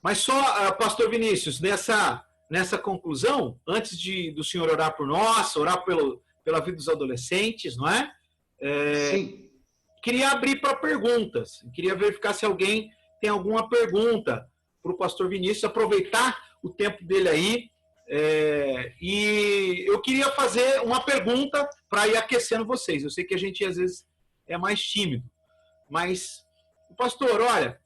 Mas só, pastor Vinícius, nessa conclusão, antes do senhor orar por nós, orar pela vida dos adolescentes, não é? Sim. Queria abrir para perguntas. Queria verificar se alguém tem alguma pergunta para o pastor Vinícius, aproveitar o tempo dele aí. E eu queria fazer uma pergunta para ir aquecendo vocês. Eu sei que a gente às vezes é mais tímido, mas, pastor, olha,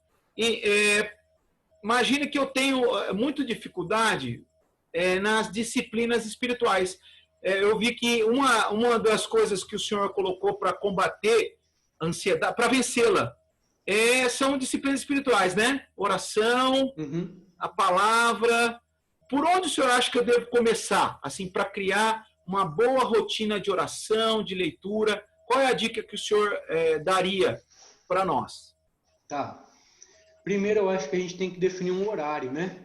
imagine que eu tenho muita dificuldade nas disciplinas espirituais. Eu vi que uma das coisas que o senhor colocou para combater a ansiedade, para vencê-la, são disciplinas espirituais, né? Oração, a palavra. Por onde o senhor acha que eu devo começar, assim, para criar uma boa rotina de oração, de leitura? Qual é a dica que o senhor daria para nós? Tá. Primeiro, eu acho que a gente tem que definir um horário, né?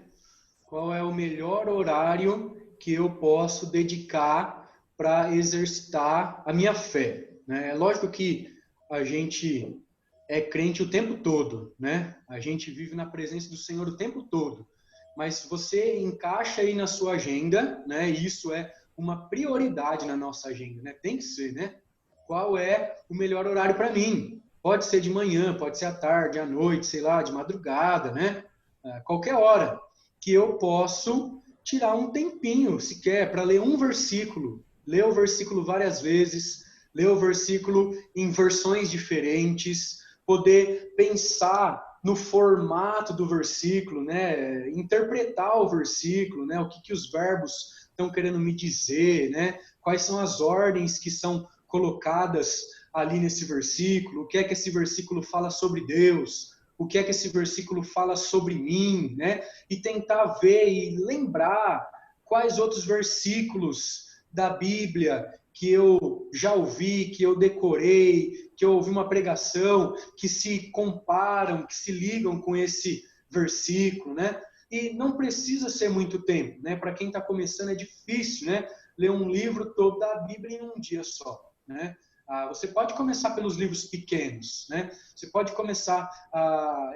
Qual é o melhor horário que eu posso dedicar para exercitar a minha fé, né? É lógico que a gente é crente o tempo todo, né? A gente vive na presença do Senhor o tempo todo. Mas você encaixa aí na sua agenda, né? E isso é uma prioridade na nossa agenda, né? Tem que ser, né? Qual é o melhor horário para mim? Pode ser de manhã, pode ser à tarde, à noite, sei lá, de madrugada, né? Qualquer hora que eu posso tirar um tempinho, sequer, para ler um versículo. Ler o versículo várias vezes, ler o versículo em versões diferentes, poder pensar no formato do versículo, né? Interpretar o versículo, né? O que os verbos estão querendo me dizer, né? Quais são as ordens que são colocadas ali nesse versículo, o que é que esse versículo fala sobre Deus, o que é que esse versículo fala sobre mim, né? E tentar ver e lembrar quais outros versículos da Bíblia que eu já ouvi, que eu decorei, que eu ouvi uma pregação, que se comparam, que se ligam com esse versículo, né? E não precisa ser muito tempo, né? Para quem está começando é difícil, né? Ler um livro todo da Bíblia em um dia só, né? Você pode começar pelos livros pequenos, né? Você pode começar...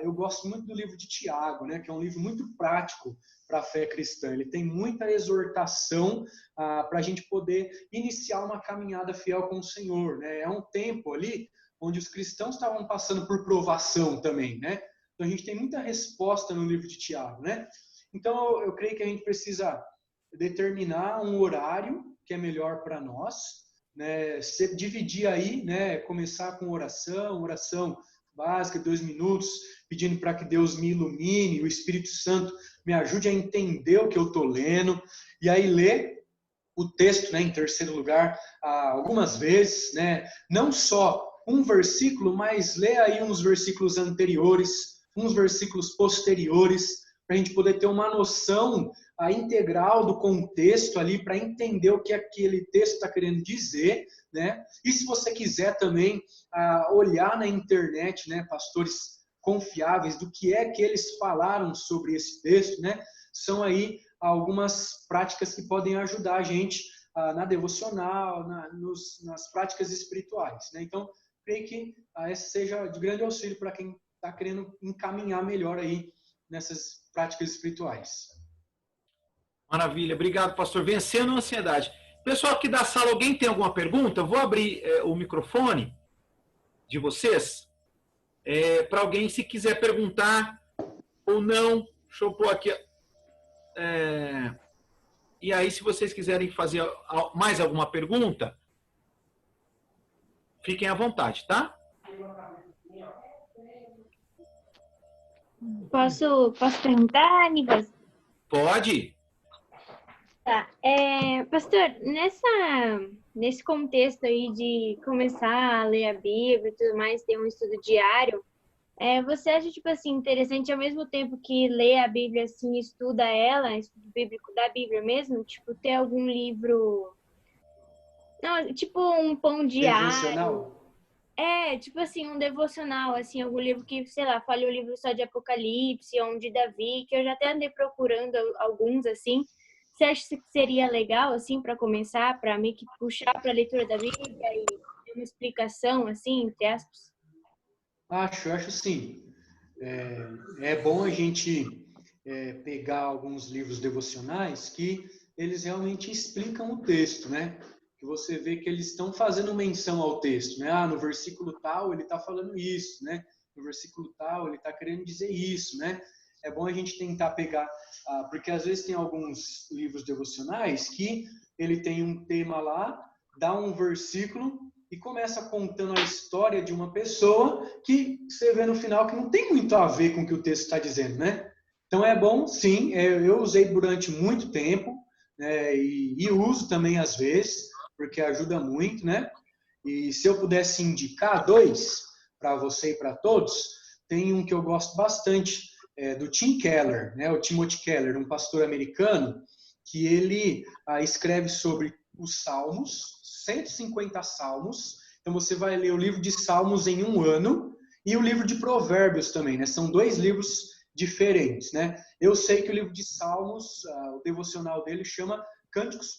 eu gosto muito do livro de Tiago, né? Que é um livro muito prático para a fé cristã. Ele tem muita exortação para a gente poder iniciar uma caminhada fiel com o Senhor, né? É um tempo ali onde os cristãos estavam passando por provação também, né? Então a gente tem muita resposta no livro de Tiago, né? Então eu creio que a gente precisa determinar um horário que é melhor para nós, né? Dividir aí, né? Começar com oração básica, 2 minutos, pedindo para que Deus me ilumine, o Espírito Santo me ajude a entender o que eu estou lendo, e aí ler o texto, né, em terceiro lugar, algumas vezes, né? Não só um versículo, mas ler aí uns versículos anteriores, uns versículos posteriores, para a gente poder ter uma noção integral do contexto ali, para entender o que aquele texto está querendo dizer, né? E se você quiser também olhar na internet, né, pastores confiáveis, do que é que eles falaram sobre esse texto, né? São aí algumas práticas que podem ajudar a gente na devocional, nas práticas espirituais, né? Então, creio que essa seja de grande auxílio para quem está querendo encaminhar melhor aí nessas práticas espirituais. Maravilha, obrigado, pastor. Vencendo a ansiedade. Pessoal aqui da sala, alguém tem alguma pergunta? Eu vou abrir o microfone de vocês para alguém, se quiser perguntar ou não. Deixa eu pôr aqui. E aí, se vocês quiserem fazer mais alguma pergunta, fiquem à vontade, tá? Posso perguntar, Nivas? Pode. Tá. Pastor, nesse contexto aí de começar a ler a Bíblia e tudo mais, ter um estudo diário, você acha, tipo assim, interessante ao mesmo tempo que lê a Bíblia, assim, estuda ela, estudo bíblico da Bíblia mesmo, tipo, ter algum livro... Não, tipo um pão diário. Devocional? Tipo assim, um devocional, assim, algum livro que, sei lá, fale um livro só de Apocalipse, ou um de Davi, que eu já até andei procurando alguns, assim. Você acha que seria legal, assim, para começar, para meio que puxar para a leitura da Bíblia e ter uma explicação, assim, entre aspas? Acho sim. É bom a gente pegar alguns livros devocionais que eles realmente explicam o texto, né? Que você vê que eles estão fazendo menção ao texto, né? Ah, no versículo tal ele está falando isso, né? No versículo tal ele está querendo dizer isso, né? É bom a gente tentar pegar, porque às vezes tem alguns livros devocionais que ele tem um tema lá, dá um versículo e começa contando a história de uma pessoa que você vê no final que não tem muito a ver com o que o texto está dizendo, né? Então é bom, sim, eu usei durante muito tempo, né, e uso também às vezes, porque ajuda muito, né? E se eu pudesse indicar dois para você e para todos, tem um que eu gosto bastante, do Tim Keller, né? O Timothy Keller, um pastor americano, que ele escreve sobre os Salmos, 150 Salmos. Então você vai ler o livro de Salmos em um ano e o livro de Provérbios também, né? São dois livros diferentes, né? Eu sei que o livro de Salmos, o devocional dele chama Cânticos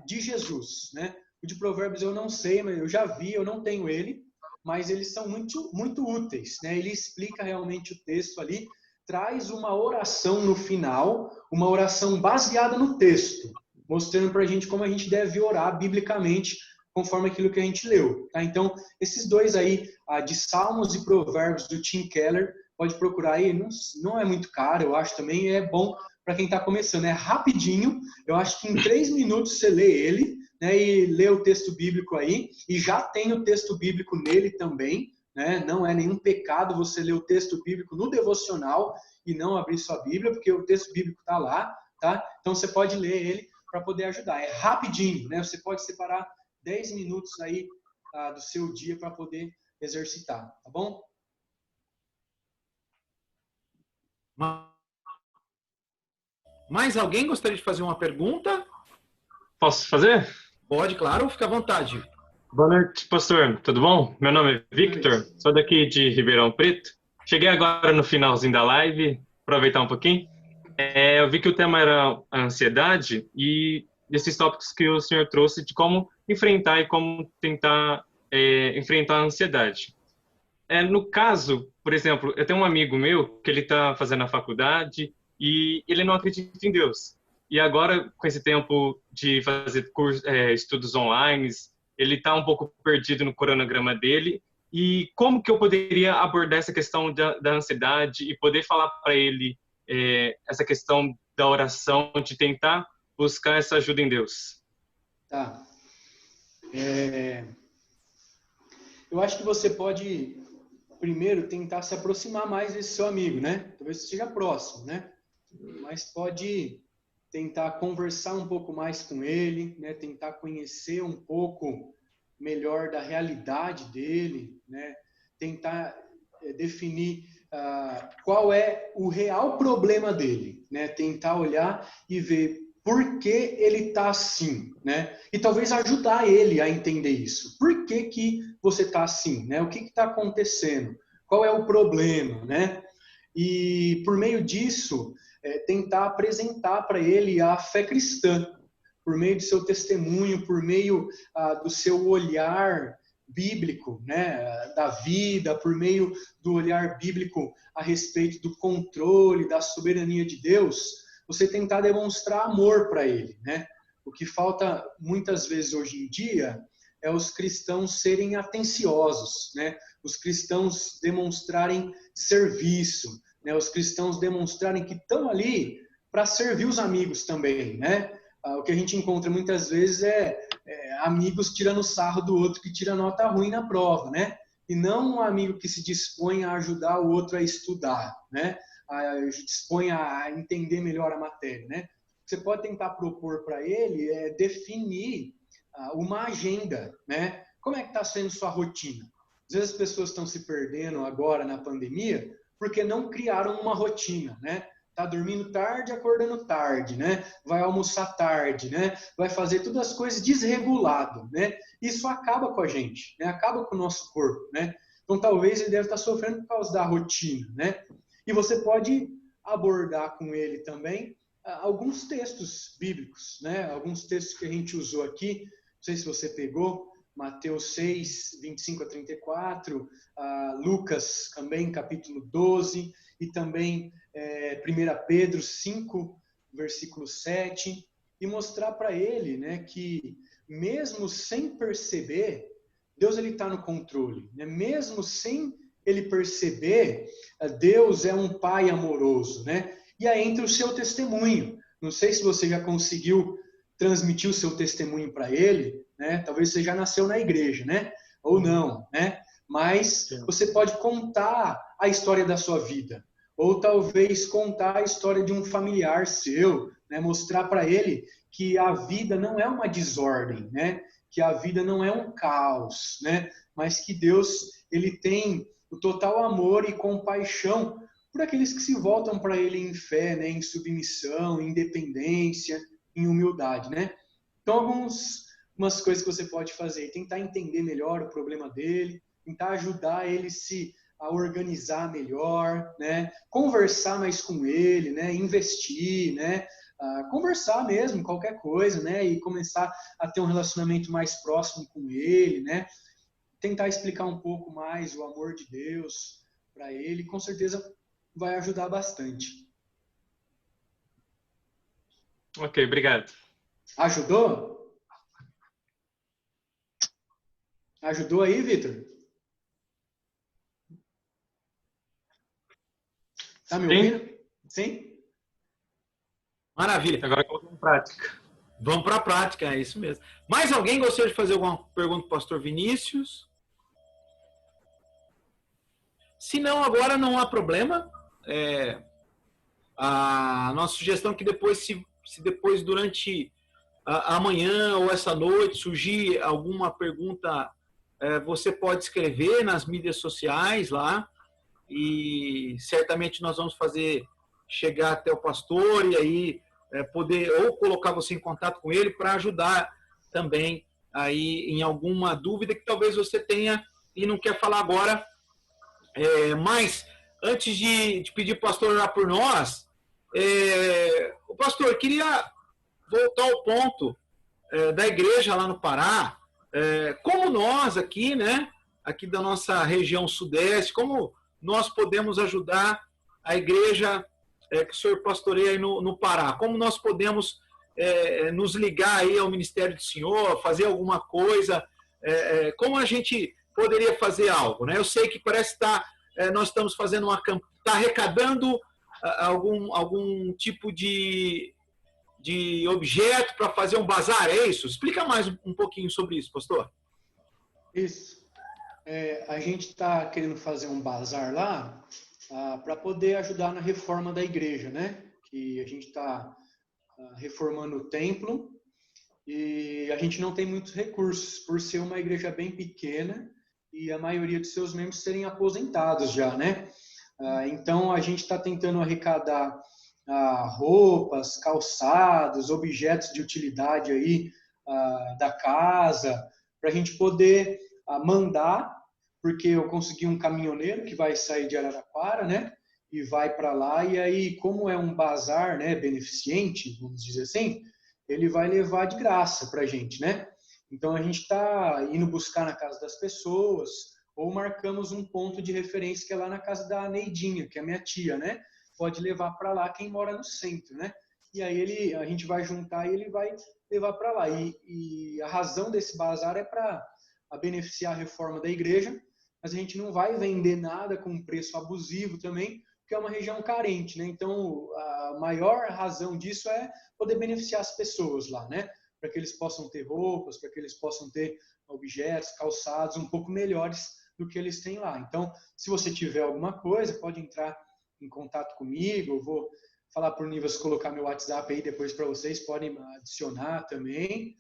de Jesus, né? O de Provérbios eu não sei, mas eu já vi, eu não tenho ele, mas eles são muito, muito úteis, né? Ele explica realmente o texto ali, traz uma oração no final, uma oração baseada no texto, mostrando para a gente como a gente deve orar biblicamente, conforme aquilo que a gente leu, tá? Então, esses dois aí, de Salmos e Provérbios do Tim Keller, pode procurar aí, não é muito caro, eu acho também, é bom para quem está começando, é rapidinho, eu acho que em 3 minutos você lê ele, né, e lê o texto bíblico aí, e já tem o texto bíblico nele também, né, não é nenhum pecado você ler o texto bíblico no devocional e não abrir sua Bíblia, porque o texto bíblico está lá, tá? Então você pode ler ele para poder ajudar, é rapidinho, né, você pode separar 10 minutos aí do seu dia para poder exercitar, tá bom? Mais alguém gostaria de fazer uma pergunta? Posso fazer? Pode, claro, fica à vontade. Boa noite, pastor. Tudo bom? Meu nome é Victor, sou daqui de Ribeirão Preto. Cheguei agora no finalzinho da live, aproveitar um pouquinho. Eu vi que o tema era a ansiedade e esses tópicos que o senhor trouxe de como enfrentar e como tentar enfrentar a ansiedade. No caso, por exemplo, eu tenho um amigo meu que ele está fazendo a faculdade e ele não acredita em Deus. E agora, com esse tempo de fazer estudos online, ele está um pouco perdido no cronograma dele. E como que eu poderia abordar essa questão da ansiedade e poder falar para ele essa questão da oração, de tentar buscar essa ajuda em Deus? Tá. Eu acho que você pode, primeiro, tentar se aproximar mais desse seu amigo, né? Talvez esteja próximo, né? Mas pode tentar conversar um pouco mais com ele, né? Tentar conhecer um pouco melhor da realidade dele, né? Tentar definir qual é o real problema dele, né? Tentar olhar e ver por que ele está assim, né? E talvez ajudar ele a entender isso. Por que que você está assim, né? O que está acontecendo? Qual é o problema, né? E por meio disso, tentar apresentar para ele a fé cristã, por meio do seu testemunho, por meio do seu olhar bíblico, né, da vida, por meio do olhar bíblico a respeito do controle, da soberania de Deus, você tentar demonstrar amor para ele, né? O que falta muitas vezes hoje em dia é os cristãos serem atenciosos, né? Os cristãos demonstrarem serviço, né? Os cristãos demonstrarem que estão ali para servir os amigos também, né? O que a gente encontra muitas vezes é amigos tirando sarro do outro que tira nota ruim na prova, né? E não um amigo que se dispõe a ajudar o outro a estudar, né? Dispõe a entender melhor a matéria, né? Você pode tentar propor para ele definir uma agenda, né? Como é que está sendo sua rotina? Às vezes as pessoas estão se perdendo agora na pandemia porque não criaram uma rotina, né? Tá dormindo tarde, acordando tarde, né? Vai almoçar tarde, né? Vai fazer todas as coisas desregulado, né? Isso acaba com a gente, né? Acaba com o nosso corpo, né? Então talvez ele deve estar sofrendo por causa da rotina, né? E você pode abordar com ele também alguns textos bíblicos, né? Alguns textos que a gente usou aqui, não sei se você pegou, Mateus 6, 25 a 34, Lucas também, capítulo 12, e também 1 Pedro 5, versículo 7, e mostrar para ele, né, que mesmo sem perceber, Deus está no controle, né? Mesmo sem ele perceber, Deus é um pai amoroso, né? E aí entra o seu testemunho. Não sei se você já conseguiu transmitir o seu testemunho para ele, né? Talvez você já nasceu na igreja, né? Ou não, né? Mas você pode contar a história da sua vida. Ou talvez contar a história de um familiar seu, né? Mostrar para ele que a vida não é uma desordem, né? Que a vida não é um caos, né? Mas que Deus, ele tem o total amor e compaixão por aqueles que se voltam para ele em fé, né? Em submissão, em dependência, em humildade, né? Então, algumas coisas que você pode fazer, tentar entender melhor o problema dele, tentar ajudar ele a organizar melhor, né? Conversar mais com ele, né? Investir, né? Conversar mesmo, qualquer coisa, né? E começar a ter um relacionamento mais próximo com ele, né? Tentar explicar um pouco mais o amor de Deus para ele, com certeza vai ajudar bastante. Ok, obrigado. Ajudou? Ajudou aí, Vitor? Tá me ouvindo? Sim? Maravilha. Agora colocar em prática. Vamos para a prática, é isso mesmo. Mais alguém gostaria de fazer alguma pergunta para o pastor Vinícius? Se não, agora não há problema. A nossa sugestão é que depois, se depois durante amanhã ou essa noite surgir alguma pergunta, você pode escrever nas mídias sociais lá e certamente nós vamos fazer chegar até o pastor e aí poder ou colocar você em contato com ele para ajudar também aí em alguma dúvida que talvez você tenha e não quer falar agora. Mas antes de pedir para o pastor orar por nós, o pastor queria voltar ao ponto da igreja lá no Pará, como nós aqui, né, aqui da nossa região sudeste, como nós podemos ajudar a igreja que o senhor pastoreia aí no Pará, como nós podemos nos ligar aí ao ministério do senhor, fazer alguma coisa, como a gente poderia fazer algo, né? Eu sei que parece estar, nós estamos fazendo uma campanha, está arrecadando algum tipo de objeto para fazer um bazar, é isso? Explica mais um pouquinho sobre isso, pastor. Isso. A gente está querendo fazer um bazar lá para poder ajudar na reforma da igreja, né? Que a gente está reformando o templo e a gente não tem muitos recursos por ser uma igreja bem pequena e a maioria dos seus membros serem aposentados já, né? Então a gente está tentando arrecadar roupas, calçados, objetos de utilidade aí da casa para a gente poder mandar, porque eu consegui um caminhoneiro que vai sair de Araraquara, né? E vai para lá, e aí, como é um bazar, né, beneficente, vamos dizer assim, ele vai levar de graça para a gente, né? Então, a gente está indo buscar na casa das pessoas, ou marcamos um ponto de referência que é lá na casa da Neidinha, que é minha tia, né? Pode levar para lá quem mora no centro, né? E aí a gente vai juntar e ele vai levar para lá. E a razão desse bazar é para beneficiar a reforma da igreja, mas a gente não vai vender nada com um preço abusivo também, porque é uma região carente, né? Então, a maior razão disso é poder beneficiar as pessoas lá, né? Para que eles possam ter roupas, para que eles possam ter objetos, calçados um pouco melhores do que eles têm lá. Então, se você tiver alguma coisa, pode entrar em contato comigo, eu vou falar para o Nivas colocar meu WhatsApp aí depois para vocês, podem adicionar também,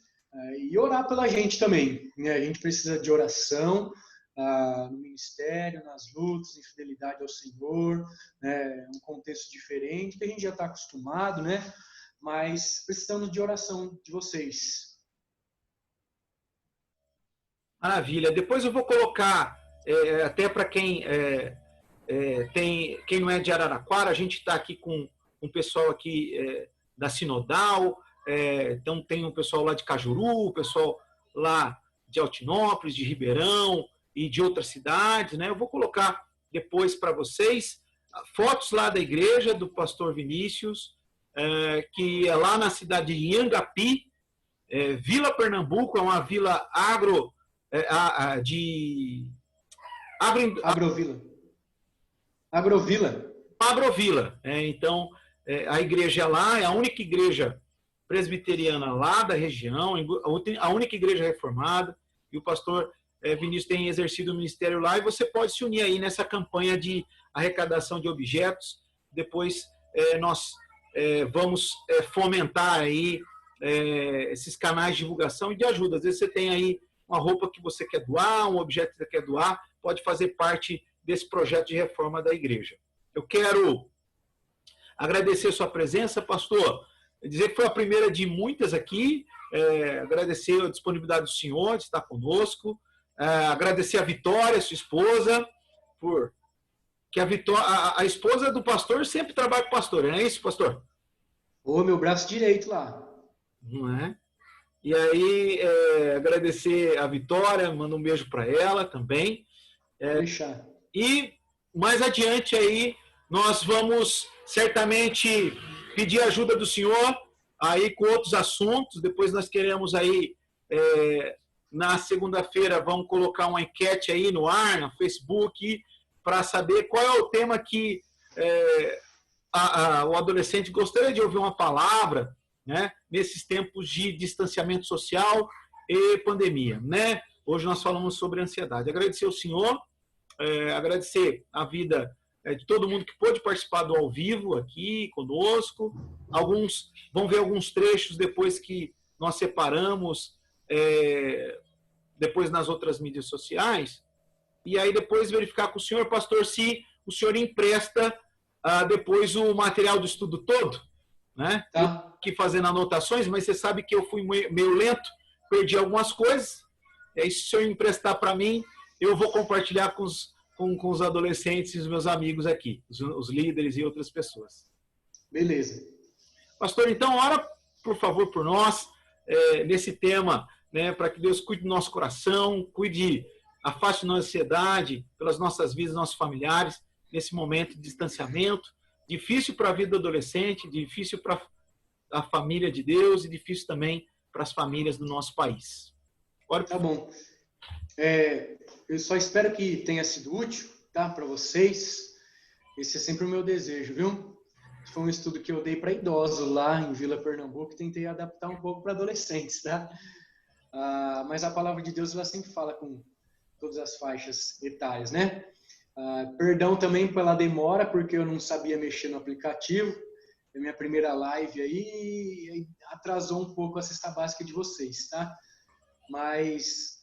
e orar pela gente também, né? A gente precisa de oração no ministério, nas lutas, em fidelidade ao Senhor, né? Um contexto diferente, que a gente já está acostumado, né? Mas precisamos de oração de vocês. Maravilha. Depois eu vou colocar, até para quem quem não é de Araraquara, a gente está aqui com um pessoal aqui da Sinodal, então tem um pessoal lá de Cajuru, o pessoal lá de Altinópolis, de Ribeirão e de outras cidades, né? Eu vou colocar depois para vocês fotos lá da igreja do pastor Vinícius, que é lá na cidade de Inhangapi, Vila Pernambuco, é uma vila Agrovila. Então, a igreja lá é a única igreja presbiteriana lá da região, a única igreja reformada, e o pastor Vinícius tem exercido o ministério lá, e você pode se unir aí nessa campanha de arrecadação de objetos. Depois nós vamos fomentar aí esses canais de divulgação e de ajuda. Às vezes você tem aí uma roupa que você quer doar, um objeto que você quer doar, pode fazer parte desse projeto de reforma da igreja. Eu quero agradecer a sua presença, pastor, dizer que foi a primeira de muitas aqui, agradecer a disponibilidade do senhor de estar conosco, agradecer a Vitória, sua esposa, que a esposa do pastor sempre trabalha com o pastor, não é isso, pastor? Meu braço direito lá. Não é? E aí, agradecer a Vitória, manda um beijo para ela também. Deixar. E mais adiante aí, nós vamos certamente pedir ajuda do senhor aí com outros assuntos. Depois nós queremos aí, na segunda-feira, vamos colocar uma enquete aí no ar, no Facebook, para saber qual é o tema que o adolescente gostaria de ouvir uma palavra, né, nesses tempos de distanciamento social e pandemia, né? Hoje nós falamos sobre ansiedade. Agradecer ao senhor, agradecer a vida de todo mundo que pôde participar do ao vivo aqui conosco. Alguns vão ver alguns trechos depois que nós separamos, depois nas outras mídias sociais. E aí depois verificar com o senhor, pastor, se o senhor empresta depois o material do estudo todo, né? Tá. Eu aqui fazendo anotações, mas você sabe que eu fui meio lento, perdi algumas coisas. E aí, se o senhor emprestar para mim, eu vou compartilhar com os adolescentes e os meus amigos aqui, os líderes e outras pessoas. Beleza. Pastor, então, ora, por favor, por nós, nesse tema, né, para que Deus cuide do nosso coração, afaste nossa ansiedade pelas nossas vidas, nossos familiares, nesse momento de distanciamento, difícil para a vida do adolescente, difícil para a família de Deus e difícil também para as famílias do nosso país. Tá bom. Eu só espero que tenha sido útil, tá, para vocês. Esse é sempre o meu desejo, viu? Foi um estudo que eu dei para idosos lá em Vila Pernambuco, tentei adaptar um pouco para adolescentes, tá? Mas a palavra de Deus ela sempre fala com todas as faixas etárias, né? Perdão também pela demora, porque eu não sabia mexer no aplicativo. É minha primeira live aí, atrasou um pouco a cesta básica de vocês, tá? Mas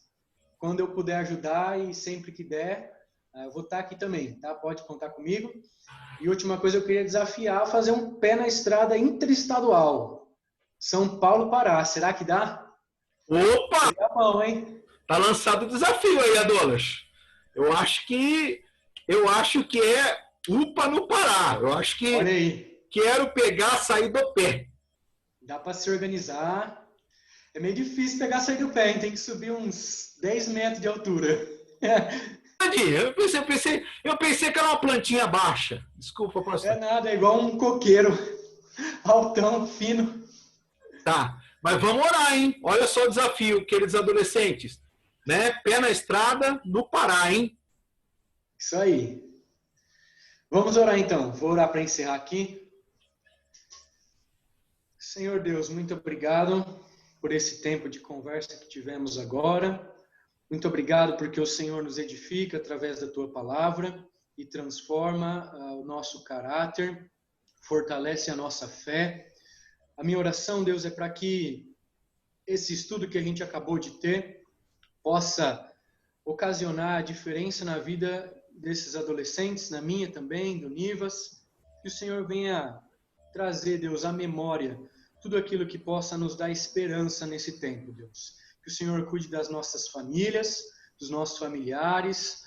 quando eu puder ajudar e sempre que der, eu vou estar aqui também, tá? Pode contar comigo. E última coisa, eu queria desafiar a fazer um pé na estrada interestadual. São Paulo, Pará. Será que dá? Opa! Tá bom, hein? Tá lançado o desafio aí, Adolas. Eu acho que é UPA no Pará. Eu acho que olha aí. Quero pegar, sair do pé. Dá para se organizar. É meio difícil pegar, sair do pé, hein? Tem que subir uns 10 metros de altura. Eu pensei que era uma plantinha baixa. Desculpa, pastor. É nada, é igual um coqueiro. Altão, fino. Tá, mas vamos orar, hein? Olha só o desafio, queridos adolescentes. Né? Pé na estrada, no Pará, hein? Isso aí. Vamos orar então. Vou orar para encerrar aqui. Senhor Deus, muito obrigado por esse tempo de conversa que tivemos agora. Muito obrigado porque o Senhor nos edifica através da Tua palavra e transforma o nosso caráter, fortalece a nossa fé. A minha oração, Deus, é para que esse estudo que a gente acabou de ter possa ocasionar a diferença na vida desses adolescentes, na minha também, do Nivas. Que o Senhor venha trazer, Deus, à memória tudo aquilo que possa nos dar esperança nesse tempo, Deus. Que o Senhor cuide das nossas famílias, dos nossos familiares,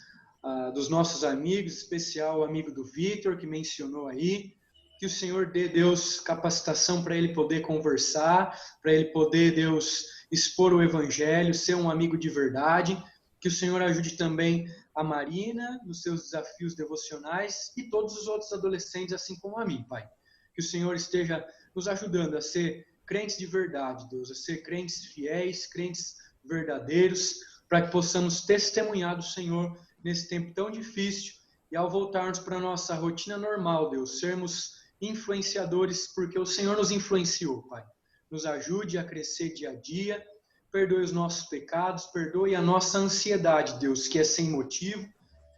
dos nossos amigos, em especial o amigo do Victor, que mencionou aí. Que o Senhor dê, Deus, capacitação para ele poder conversar, para ele poder, Deus, expor o Evangelho, ser um amigo de verdade. Que o Senhor ajude também a Marina nos seus desafios devocionais e todos os outros adolescentes, assim como a mim, Pai. Que o Senhor esteja nos ajudando a ser crentes de verdade, Deus, a ser crentes fiéis, crentes verdadeiros, para que possamos testemunhar do Senhor nesse tempo tão difícil e ao voltarmos para a nossa rotina normal, Deus, sermos influenciadores, porque o Senhor nos influenciou, Pai. Nos ajude a crescer dia a dia, perdoe os nossos pecados, perdoe a nossa ansiedade, Deus, que é sem motivo,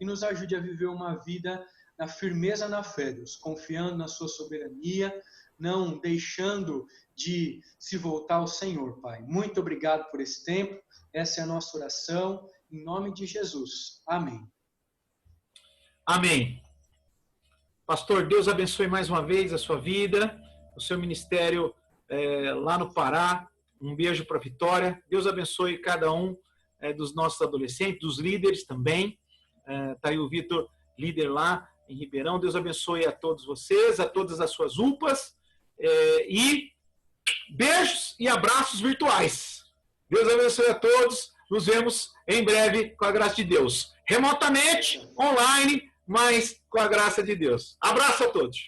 e nos ajude a viver uma vida na firmeza na fé, Deus, confiando na sua soberania, não deixando de se voltar ao Senhor, Pai. Muito obrigado por esse tempo, essa é a nossa oração, em nome de Jesus. Amém. Amém. Pastor, Deus abençoe mais uma vez a sua vida, o seu ministério lá no Pará. Um beijo para a Vitória. Deus abençoe cada um dos nossos adolescentes, dos líderes também. Está aí o Vitor, líder lá em Ribeirão. Deus abençoe a todos vocês, a todas as suas UPAs. E beijos e abraços virtuais. Deus abençoe a todos. Nos vemos em breve com a graça de Deus. Remotamente, online, mas com a graça de Deus. Abraço a todos.